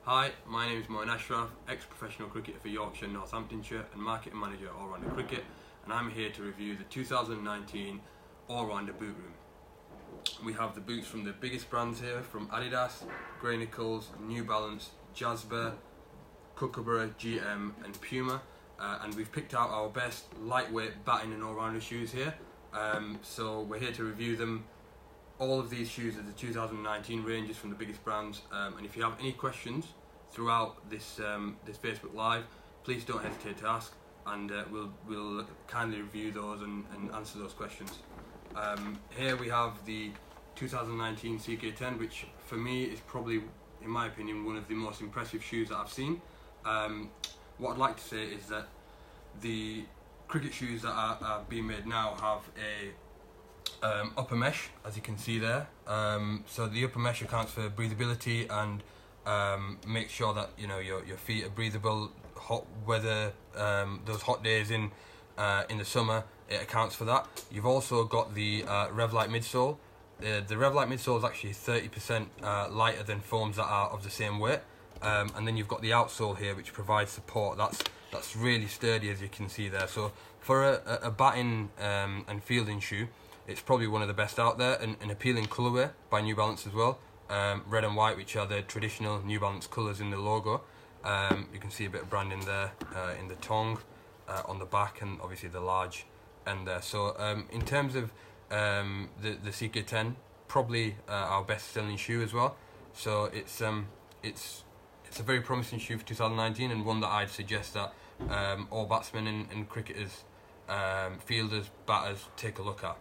Hi, my name is Moin Ashraf, ex-professional cricketer for Yorkshire and Northamptonshire and marketing manager at All-Rounder Cricket, and I'm here to review the 2019 All-Rounder boot room. We have the boots from the biggest brands here, from Adidas, Grey Nichols, New Balance, Jasper, Kookaburra, GM and Puma, and we've picked out our best lightweight batting and all-rounder shoes here. So we're here to review them. All of these shoes are the 2019 ranges from the biggest brands, and if you have any questions throughout this Facebook Live, please don't hesitate to ask, and we'll kindly review those and answer those questions. Here we have the 2019 CK10, which for me is probably, in my opinion, one of the most impressive shoes that I've seen. What I'd like to say is that the cricket shoes that are being made now have a upper mesh, as you can see there. So the upper mesh accounts for breathability and makes sure that your feet are breathable. Hot weather, those hot days in the summer, it accounts for that. You've also got the Revlite midsole. The Revlite midsole is actually 30% lighter than foams that are of the same weight. And then you've got the outsole here, which provides support. That's really sturdy, as you can see there. So for a batting and fielding shoe, it's probably one of the best out there, and an appealing colourway by New Balance as well. Red and white, which are the traditional New Balance colours in the logo. You can see a bit of branding there in the tongue, on the back, and obviously the large end there. So in terms of the CK10, probably our best selling shoe as well. So it's a very promising shoe for 2019, and one that I'd suggest that all batsmen and cricketers, fielders, batters take a look at.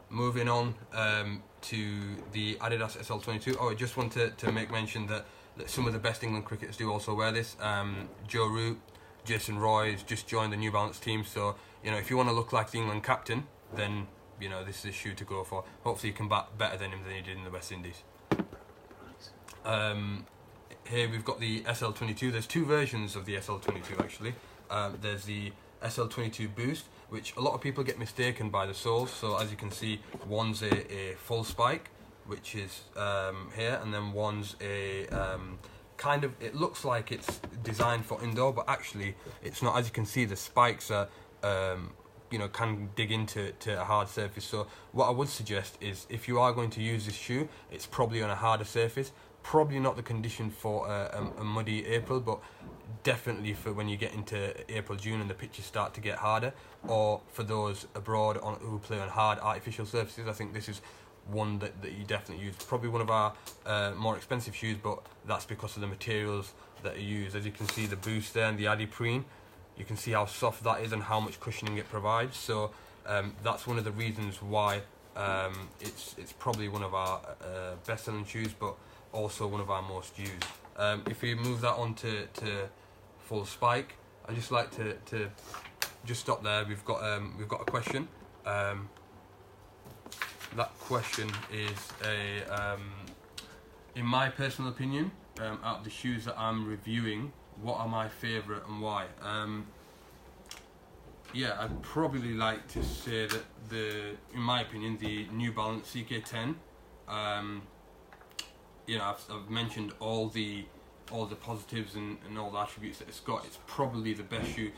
Moving on to the Adidas SL22. I just want to make mention that some of the best England cricketers do also wear this. Joe Root, Jason Roy has just joined the New Balance team, so if you want to look like the England captain, then this is a shoe to go for. Hopefully you can bat better than him than he did in the West Indies. Here we've got the SL22. There's two versions of the SL22 actually. There's the SL22 Boost, which a lot of people get mistaken by the soles. So as you can see, one's a full spike, which is here, and then one's a kind of, it looks like it's designed for indoor, but actually it's not. As you can see, the spikes are can dig into a hard surface. So what I would suggest is, if you are going to use this shoe, it's probably on a harder surface. Probably not the condition for a muddy April, but definitely for when you get into April, June and the pitches start to get harder, or for those abroad who play on hard artificial surfaces. I think this is one that you definitely use. Probably one of our more expensive shoes, but that's because of the materials that are used. As you can see, the Boost there and the Adiprene, you can see how soft that is and how much cushioning it provides. So that's one of the reasons why it's probably one of our best-selling shoes, but also one of our most used. If we move that on to full spike, I'd just like to just stop there. We've got a question. That question is in my personal opinion, out of the shoes that I'm reviewing, what are my favourite and why? I'd probably like to say that in my opinion, the New Balance CK10. I've mentioned all the positives and all the attributes that it's got. It's probably the best shoe.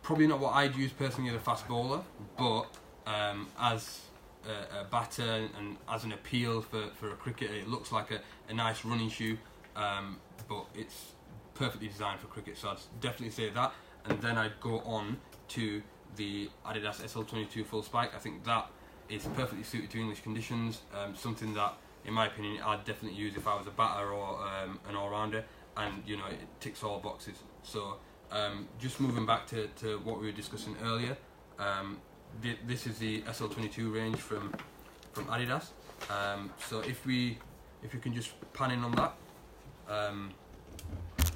Probably not what I'd use personally as a fast bowler, but as a batter and as an appeal for a cricketer, it looks like a nice running shoe, but it's perfectly designed for cricket, so I'd definitely say that. And then I'd go on to the Adidas SL22 full spike. I think that is perfectly suited to English conditions, something that, in my opinion, I'd definitely use if I was a batter or an all-rounder, and it ticks all boxes. So just moving back to what we were discussing earlier, this is the SL22 range from Adidas. So if you can just pan in on that,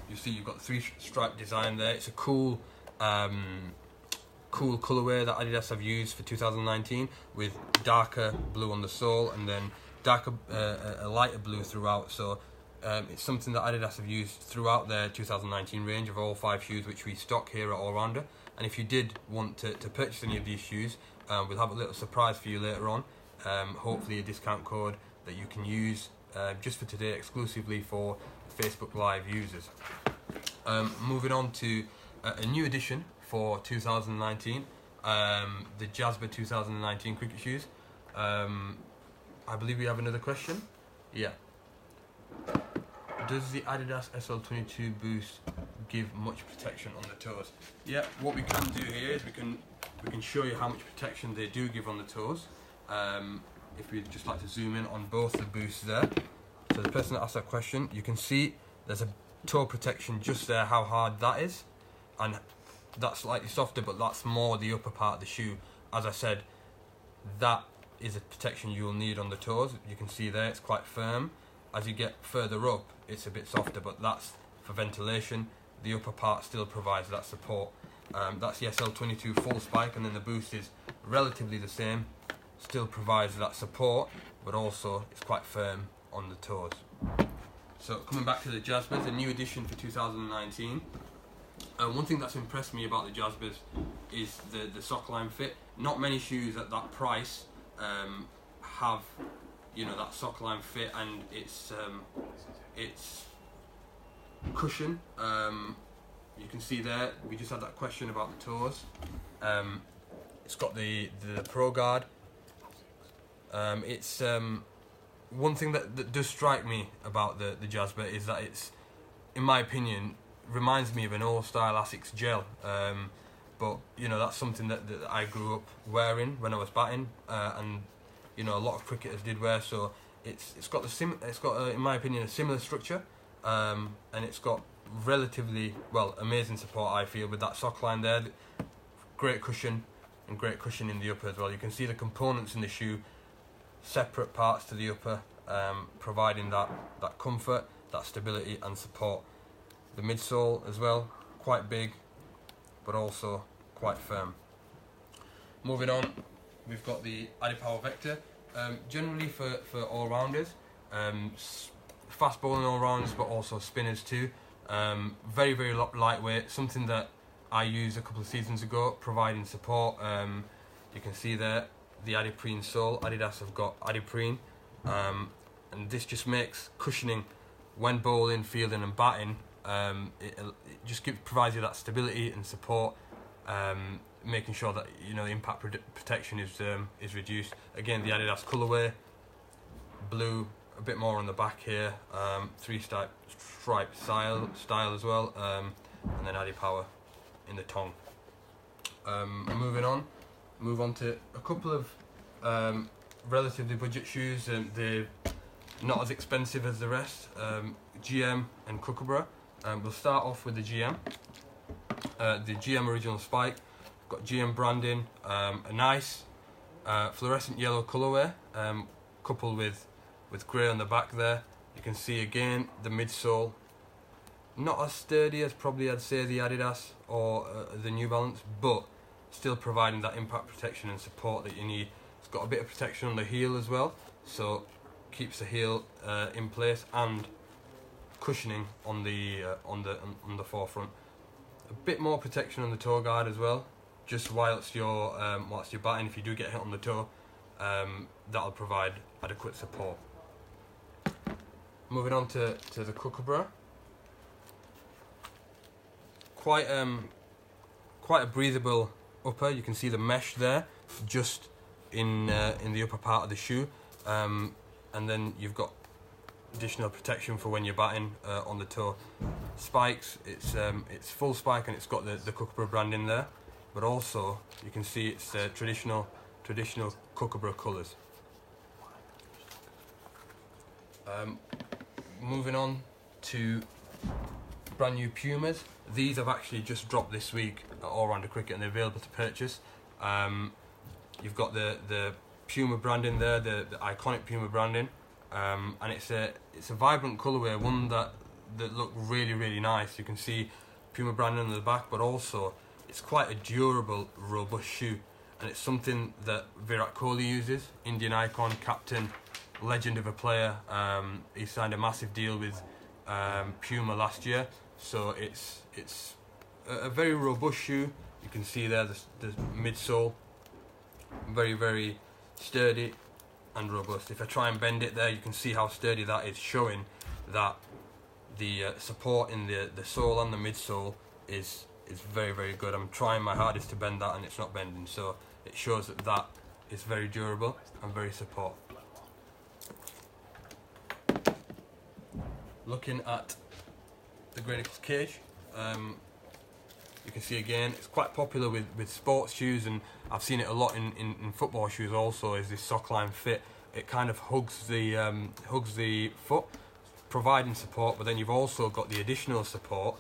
you see you've got the 3-stripe design there. It's a cool colourway that Adidas have used for 2019, with darker blue on the sole and then a lighter blue throughout. So it's something that Adidas have used throughout their 2019 range of all 5 shoes which we stock here at All Rounder. And if you did want to purchase any of these shoes, we'll have a little surprise for you later on. Hopefully a discount code that you can use just for today, exclusively for Facebook Live users. Moving on to a new edition for 2019, the Jasper 2019 cricket shoes. I believe we have another question. Yeah. Does the Adidas SL22 Boost give much protection on the toes? Yeah. What we can do here is we can show you how much protection they do give on the toes. If we'd just like to zoom in on both the boosts there. So the person that asked that question, you can see there's a toe protection just there, how hard that is, and that's slightly softer, but that's more the upper part of the shoe. As I said, that is a protection you'll need on the toes. You can see there it's quite firm. As you get further up, it's a bit softer, but that's for ventilation. The upper part still provides that support. That's the SL22 full spike, and then the boost is relatively the same, still provides that support, but also it's quite firm on the toes. So coming back to the Jaspers, a new edition for 2019. One thing that's impressed me about the Jaspers is the sockline fit. Not many shoes at that price have, you know, that sockline fit, and it's cushion. You can see there, we just had that question about the toes. It's got the Pro Guard. It's one thing that does strike me about the Jasper is that it's, in my opinion, reminds me of an old style Asics gel. But you know, that's something that I grew up wearing when I was batting, and you know, a lot of cricketers did wear. So it's got in my opinion, a similar structure, and it's got relatively amazing support, I feel, with that sock line there. Great cushion, and great cushion in the upper as well. You can see the components in the shoe, separate parts to the upper, providing that comfort, that stability and support. The midsole as well, quite big, but also quite firm. Moving on, we've got the AdiPower Vector. Generally for all-rounders, fast bowling all-rounders, but also spinners too. Very, very lightweight, something that I used a couple of seasons ago, providing support. You can see there the Adiprene sole. Adidas have got Adiprene, and this just makes cushioning when bowling, fielding and batting. It just provides you that stability and support, making sure that, you know, the impact protection is reduced. Again, the Adidas colourway, blue, a bit more on the back here, three-stripe style as well, and then AdiPower in the tongue. Move on to a couple of relatively budget shoes, and they're not as expensive as the rest. GM and Kookaburra. We'll start off with the GM. The GM original spike, got GM branding, a nice fluorescent yellow colourway, coupled with grey on the back there. You can see again the midsole, not as sturdy as probably I'd say the Adidas or the New Balance, but still providing that impact protection and support that you need. It's got a bit of protection on the heel as well, so keeps the heel in place, and cushioning on the forefront. A bit more protection on the toe guard as well, just whilst you're batting. If you do get hit on the toe, that'll provide adequate support. Moving on to the Kookaburra. Quite a breathable upper. You can see the mesh there, just in the upper part of the shoe, and then you've got additional protection for when you're batting on the toe. Spikes, it's full spike, and it's got the Kookaburra brand in there, but also you can see it's traditional Kookaburra colours. Moving on to brand new Pumas. These have actually just dropped this week at All Rounder Cricket, and they're available to purchase. You've got the Puma branding there, the iconic Puma branding, and it's a vibrant colourway, one that look really, really nice. You can see Puma branding on the back, but also it's quite a durable, robust shoe, and it's something that Virat Kohli uses. Indian icon, captain, legend of a player. He signed a massive deal with Puma last year, so it's a very robust shoe. You can see there the midsole, very, very sturdy, and robust. If I try and bend it there, you can see how sturdy that is, showing that the support in the sole and the midsole is very, very good. I'm trying my hardest to bend that and it's not bending, so it shows that that is very durable and very support. Looking at the Grey Nichols cage, you can see again it's quite popular with sports shoes, and I've seen it a lot in football shoes also, is this sockline fit. It kind of hugs the foot, providing support, but then you've also got the additional support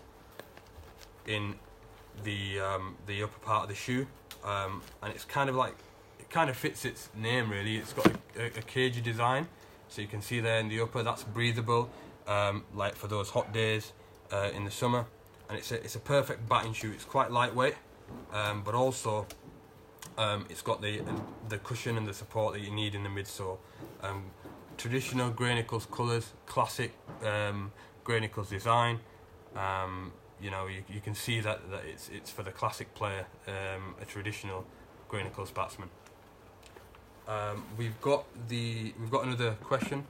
in the upper part of the shoe, and it's kind of like, it kind of fits its name really. It's got a cagey design, so you can see there in the upper that's breathable, like for those hot days in the summer, and it's a perfect batting shoe. It's quite lightweight, but also it's got the cushion and the support that you need in the midsole. Traditional Grey Nichols colours, classic Grey Nichols design. You know, you can see that it's for the classic player, a traditional Grey Nichols batsman. We've got another question.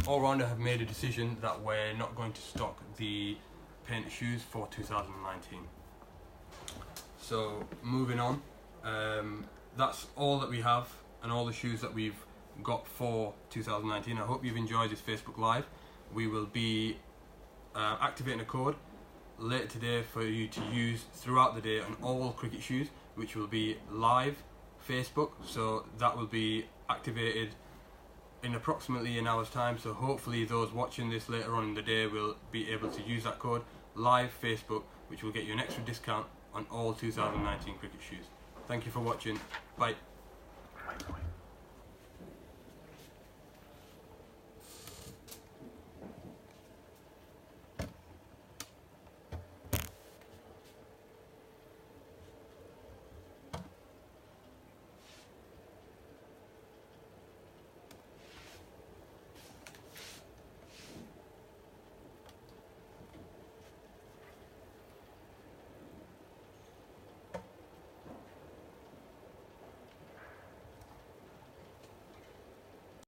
All Rounder have made a decision that we're not going to stock the painted shoes for 2019. So moving on, that's all that we have and all the shoes that we've got for 2019. I hope you've enjoyed this Facebook Live. We will be activating a code later today for you to use throughout the day on all cricket shoes, which will be live Facebook, so that will be activated in approximately an hour's time. So hopefully those watching this later on in the day will be able to use that code live Facebook, which will get you an extra discount on all 2019 cricket shoes. Thank you for watching. Bye.